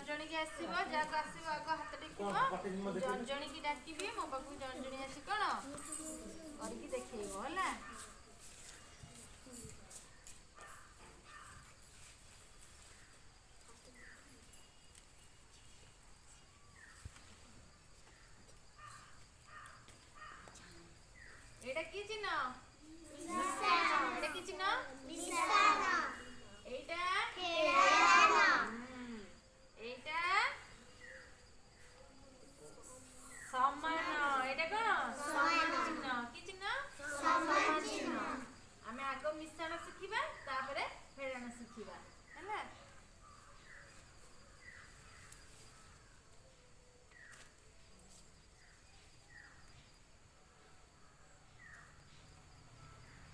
ଜଣଜଣିକି ଆସିବ ଯାହାକୁ ଆସିବ ଆଗ ହାତ ଟେକିବ ଜଣଜଣିକି ଡାକିବି ମୋ ପାଖକୁ ଜଣଜଣି ଆସି କଣ କରିକି ଦେଖେଇବ ହେଲା। এটা কি চিহ্ন? এটা কি চিহ্ন? এইটা এইটা সমান। এটা কোন সমান চিহ্ন? কি চিহ্ন? সমান চিহ্ন। আমি আগ মিশ্ରଣ শিখিবা তারপরে ফেড়ানো শিখিবা ହେଲା।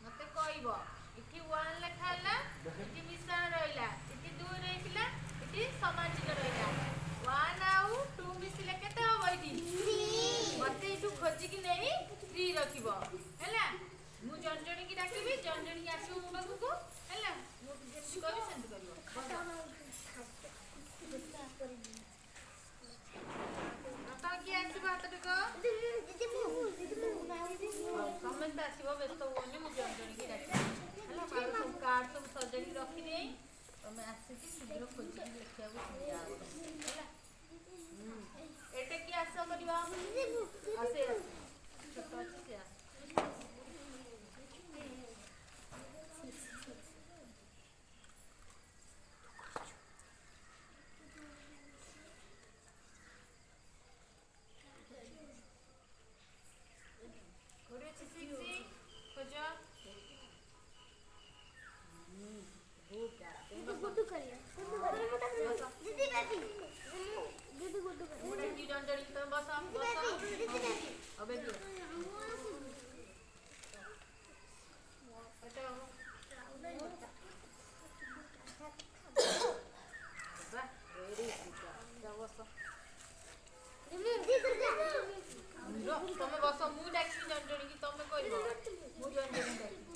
মতে কইব এটি 1 লেখা ହେଲା, এটি মিশ্ରଣ রইলা, এটি 2 রইছিলা, এটি সমান চিহ্ন রইলা। 1 ଆଉ 2 মিশিলে কেতে হবো? এটি 3। মতে এটু খোঁজিকি নেই 3 রখিব ହେଲା। ମୁଁ ଜଣଜଣିକି ଡାକିବି, ଜଣଜଣିକି ଆସିବ ମୋ ପାଖକୁ ହେଲା। ମୁଁ ଯେମିତି କହିବି ସେମିତି କରିବ। ବାପା କିଏ ଆସିବ ହାତ ଟେକ? ତମେ ତ ଆସିବ, ବ୍ୟସ୍ତ ହୁଅନି। ମୁଁ ଜଣଜଣିକି ଡାକିବି ହେଲା। ମୁଁ ସବୁ କାର୍ଡ ସବୁ ସଜାଡ଼ିକି ରଖିଦେଇ ତମେ ଆସିକି ଶୀଘ୍ର ଖୋଜିକି ଲେଖିବାକୁ ସୁବିଧା ହବ ହେଲା। ଏଟା କିଏ ଆସ କରିବ? ଆସେ ଛୋଟ ଅଛି ସେ ଆସ। କୋଉଠି ଅଛି 6? ଖୋଜ। गुड्डू करिए दीदी बेबी दीदी गुड्डू करिए ମୁଁ ଡାକିବି ଜଣଜଣିକି, ତମେ ବସ ବସ। ଏବେ ଦିଅ ଏଟା ବାବା ଭେରି ଗୁଡ୍। ବସ ତମେ ବସ। ମୁଁ ଡାକିବି ଜଣଜଣିକି, ତମେ କହିବ। ମୁଁ ଜଣଜଣିକି ଡାକିବି।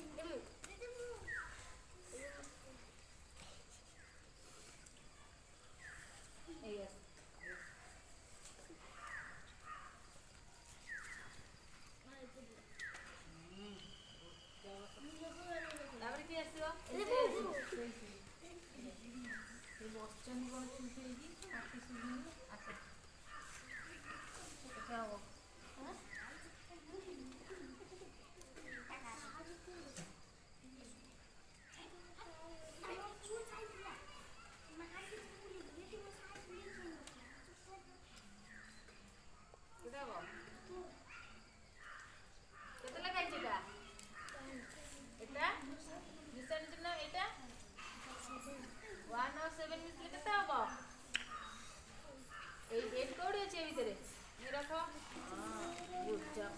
ଏଇ ଆସ। ତାପରେ କିଏ ଆସିବ? ବସଛନ୍ତି କଣ ଚୁପ୍ ହେଇକି? ଆଖି ଶୁଭୁନି। ଆସ କେତେ ହବ? କେତେ ହବ? କେତେ ଲେଖା ହେଇଛି ଏଟା? এটা মিশ্ରଣ চিহ্ন এটা 1 আর 7 মিশিলে কেতে হবো? এই 8 কোডি আছে এই ভিতরে এই রাখো। Good job.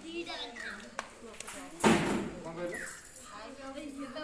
दीदा କେତେ